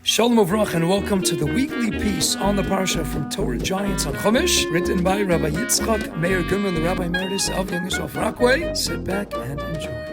Shalom Uvrach and welcome to the weekly piece on the Parsha from Torah Giants on Chumash, written by Rabbi Rabbi Goodman, the Rabbi Emeritus of Youngest Rockaway. Sit back and enjoy.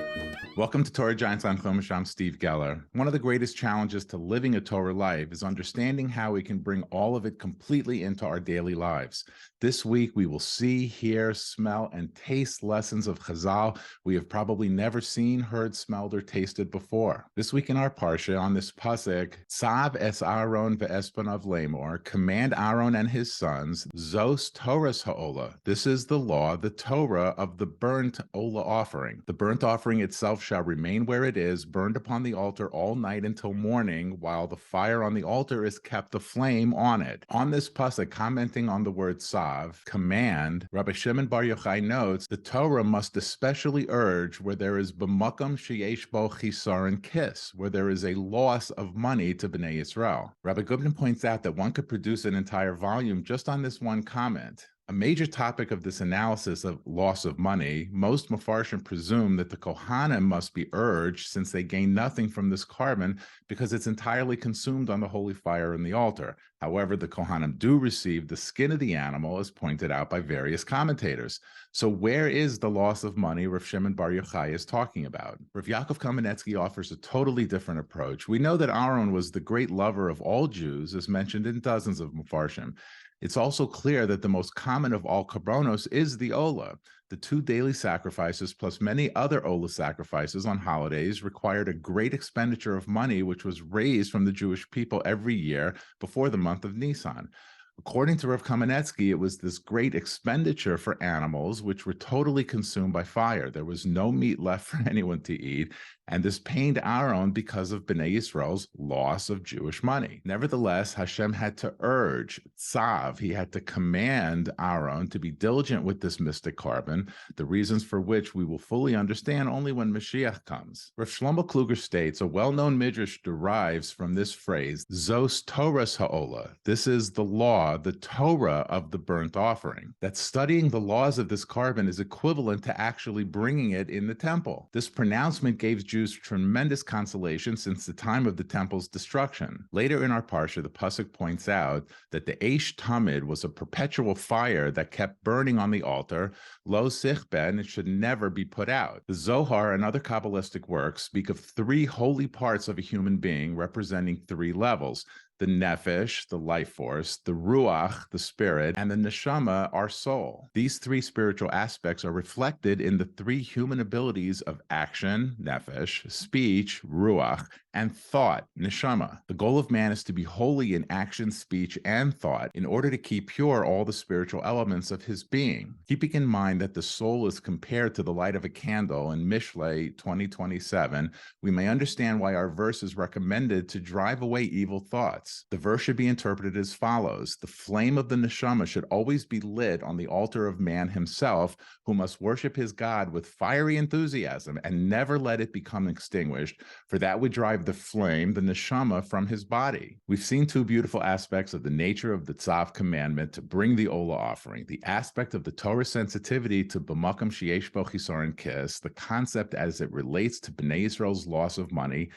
Welcome to Torah Giants on Chumash. I'm Steve Geller. One of the greatest challenges to living a Torah life is understanding how we can bring all of it completely into our daily lives. This week, we will see, hear, smell, and taste lessons of Chazal we have probably never seen, heard, smelled, or tasted before. This week in our Parsha, on this pasuk, Tzav es Aaron ve'espanav lemor, command Aaron and his sons, Zos Torah's ha'olah. This is the law, the Torah of the burnt Olah offering. The burnt offering itself shall remain where it is, burned upon the altar all night until morning, while the fire on the altar is kept aflame on it. On this pasuk, commenting on the word Tzav, command, Rabbi Shimon Bar Yochai notes, the Torah must especially urge where there is b'makam sheyesh bo Chi'saron Kis, where there is a loss of money to Bnei Yisrael. Rabbi Goodman points out that one could produce an entire volume just on this one comment. A major topic of this analysis of loss of money, most Mefarshim presume that the Kohanim must be urged since they gain nothing from this carbon because it's entirely consumed on the holy fire in the altar. However, the Kohanim do receive the skin of the animal, as pointed out by various commentators. So where is the loss of money Rav Shimon Bar Yochai is talking about? Rav Yaakov Kamenetsky offers a totally different approach. We know that Aaron was the great lover of all Jews, as mentioned in dozens of Mefarshim. It's also clear that the most common of all korbanos is the Olah. The two daily sacrifices plus many other Olah sacrifices on holidays required a great expenditure of money which was raised from the Jewish people every year before the month of Nisan. According to Rav Kamenetsky, it was this great expenditure for animals which were totally consumed by fire. There was no meat left for anyone to eat, and this pained Aaron because of Bnei Yisrael's loss of Jewish money. Nevertheless, Hashem had to urge, Tzav, he had to command Aaron to be diligent with this mystic carbon, the reasons for which we will fully understand only when Mashiach comes. Rav Shlomo Kluger states, a well-known midrash derives from this phrase, Zos Torah's ha'olah. This is the law, the Torah of the burnt offering. That studying the laws of this carbon is equivalent to actually bringing it in the temple. This pronouncement gave Jews tremendous consolation since the time of the temple's destruction. Later in our parsha, the pasuk points out that the Eish Tamid was a perpetual fire that kept burning on the altar, lo sichben, it should never be put out. The Zohar and other Kabbalistic works speak of three holy parts of a human being representing three levels: the nefesh, the life force, the ruach, the spirit, and the neshama, our soul. These three spiritual aspects are reflected in the three human abilities of action, nefesh, speech, ruach, and thought, neshama. The goal of man is to be holy in action, speech, and thought in order to keep pure all the spiritual elements of his being. Keeping in mind that the soul is compared to the light of a candle in Mishlei 20:27, we may understand why our verse is recommended to drive away evil thoughts. The verse should be interpreted as follows: the flame of the neshama should always be lit on the altar of man himself, who must worship his God with fiery enthusiasm and never let it become extinguished, for that would drive the flame, the neshama, from his body. We've seen two beautiful aspects of the nature of the Tzav commandment to bring the Olah offering: the aspect of the Torah sensitivity to b'makam sheyesh bo Chi'saron Kis, the concept as it relates to Bnei Yisrael's loss of money,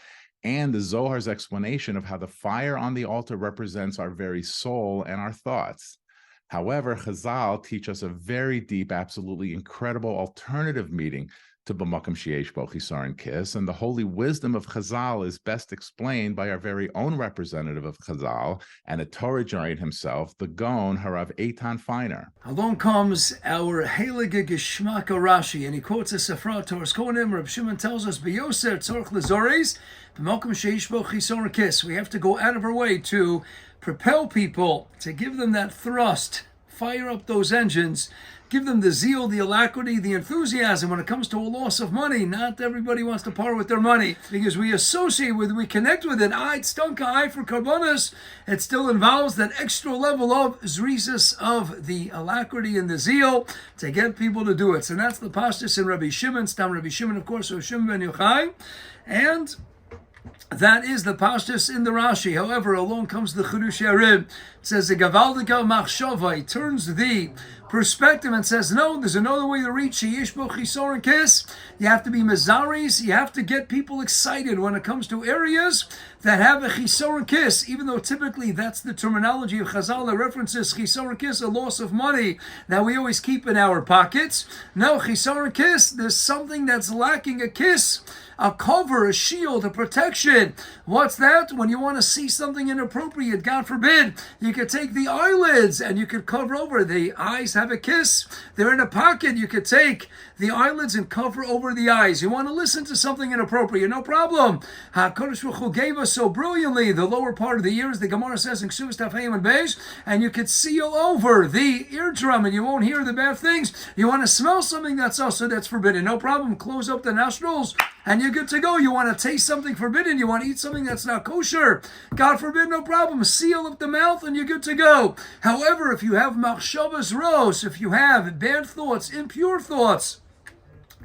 and the Zohar's explanation of how the fire on the altar represents our very soul and our thoughts. However, Chazal teach us a very deep, absolutely incredible alternative meaning to b'makam sheyesh bo Chi'saron Kis, and the holy wisdom of Chazal is best explained by our very own representative of Chazal and a Torah giant himself, the Gaon HaRav Eytan Feiner. Along comes our Heilige Geschmack Rashi, and he quotes a Sefarim Torah's Kohanim. Rabbi Shimon tells us, "B'yoser tzorch lezores, b'malkum sheyesh bo Chi'saron Kis." We have to go out of our way to propel people, to give them that thrust, fire up those engines, give them the zeal, the alacrity, the enthusiasm when it comes to a loss of money. Not everybody wants to part with their money because we associate with, we connect with it. It's tzedakah, for karbonos. It still involves that extra level of zrizus, of the alacrity and the zeal to get people to do it. So that's the pashtus in Rabbi Shimon, Stam Rabbi Shimon, of course, Rabbi Shimon ben Yochai, and that is the pashtus in the Rashi. However, along comes the Chidush Yarib. It says the Gavaldika Machshava. He turns the perspective and says, no, there's another way to reach Chi'saron Kis. You have to be mezaris. You have to get people excited when it comes to areas that have a Chi'saron Kis, even though typically that's the terminology of Chazal that references Chi'saron Kis, a loss of money that we always keep in our pockets. No, Chi'saron Kis, there's something that's lacking a kiss, a cover, a shield, a protection. What's that? When you want to see something inappropriate, God forbid, you could take the eyelids and you could cover over. The eyes have a kiss. They're in a pocket. You could take the eyelids and cover over the eyes. You want to listen to something inappropriate, no problem. HaKadosh Baruch Hu gave us so brilliantly the lower part of the ears, the Gemara says in Ksuvas Daf Hayim and Beis, and you could seal over the eardrum and you won't hear the bad things. You want to smell something that's also that's forbidden, no problem. Close up the nostrils and you're good to go. You want to taste something forbidden, you want to eat something that's not kosher, God forbid, no problem. Seal up the mouth and you're good to go. However, if you have machshavas ros, if you have bad thoughts, impure thoughts,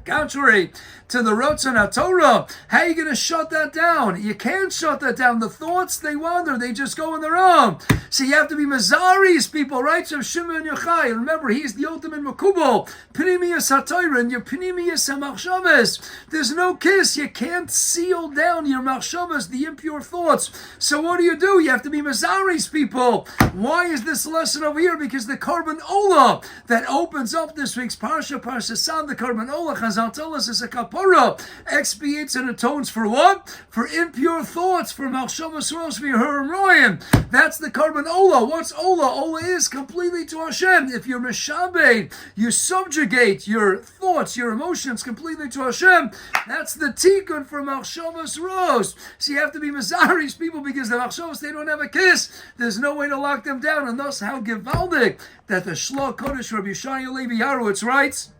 contrary to the Rotzon HaTorah, how are you going to shut that down? You can't shut that down. The thoughts, they wander. They just go on their own. So you have to be Mazaris, people, right? So Shimon Yochai, remember, he's the ultimate Makubal. Pnimiyas HaTorah and your Pnimiyas HaMachshavas. There's no kiss. You can't seal down your Machshavas, the impure thoughts. So what do? You have to be Mazaris, people. Why is this lesson over here? Because the Korban Olah that opens up this week's Parsha Sav, the Korban Olah, Chazal tell us, is a kapara, expiates and atones for what? For impure thoughts, for malshavas ros v'yehurim royim. That's the Korban Olah. What's Olah? Olah is completely to Hashem. If you're meshabed, you subjugate your thoughts, your emotions completely to Hashem. That's the tikkun for malshavas ros. So you have to be mezaris, people, because the malshavas, they don't have a kiss. There's no way to lock them down, and thus how givaldik that the Shloh Kodesh Rabbi Yeshaya Levi Yarowitz writes.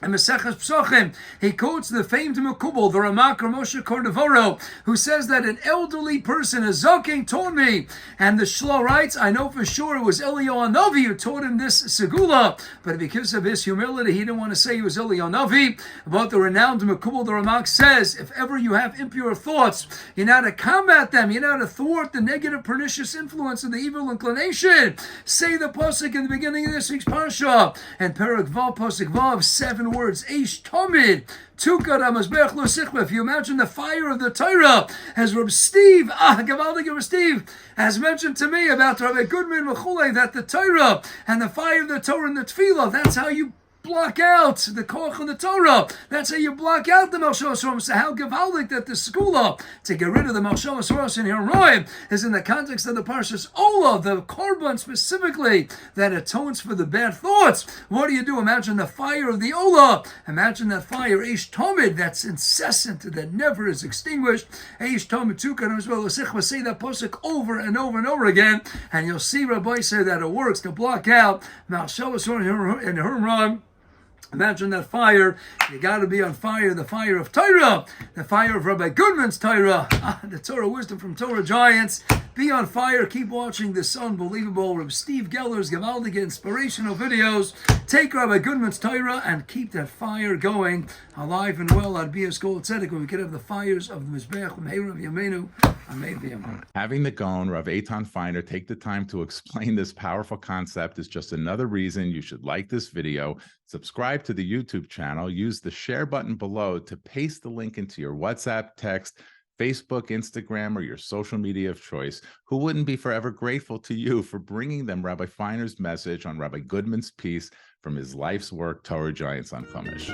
And Maseches Psukim, he quotes the famed Mekubal, the Ramak Moshe Cordovero, who says that an elderly person, a Zoking, taught me. And the Shloh writes, I know for sure it was Eliyahu Hanavi who taught him this Segula, but because of his humility, he didn't want to say he was Eliyahu Hanavi. But the renowned Mekubal, the Ramak, says, if ever you have impure thoughts, you know how to combat them, you know how to thwart the negative, pernicious influence of the evil inclination. Say the pasuk in the beginning of this week's Parsha, and Perek Vav, pasuk Vav, 7 words, Eish Tomid, Tukad HaMazbech Lo Sichma. If you imagine the fire of the Torah, as Rabbi Steve, Gavaldik Rabbi Steve, has mentioned to me about Rabbi Goodman Mechule, that the Torah and the fire of the Torah and the Tefillah, that's how you block out the koach of the Torah. That's how you block out the Malshavas Ros. So how Gavaldik that the Skula, to get rid of the Malshavas Ros in Heroim, is in the context of the Parshas Olah, the Korban specifically, that atones for the bad thoughts. What do? Imagine the fire of the Olah. Imagine that fire, Eish Tomid, that's incessant, that never is extinguished. Eish Tomid Tukad HaMazbech Lo. Say that pasuk over and over and over again, and you'll see Rabbi say that it works to block out Malshavas Ros in Heroim. Imagine that fire. You got to be on fire. The fire of Torah. The fire of Rabbi Goodman's Torah. The Torah wisdom from Torah Giants. Be on fire. Keep watching this unbelievable Rabbi Steve Geller's Gavaldic inspirational videos. Take Rabbi Goodman's Torah and keep that fire going alive and well. I'd be a school tzedek when we could have the fires of the Mizbech from HaRav Yamenu. Having the Gaon, Rav Eytan Feiner, take the time to explain this powerful concept is just another reason you should like this video. Subscribe to the YouTube channel. Use the share button below to paste the link into your WhatsApp, text, Facebook, Instagram, or your social media of choice. Who wouldn't be forever grateful to you for bringing them Rabbi Feiner's message on Rabbi Goodman's piece from his life's work, Torah Giants on Chumash.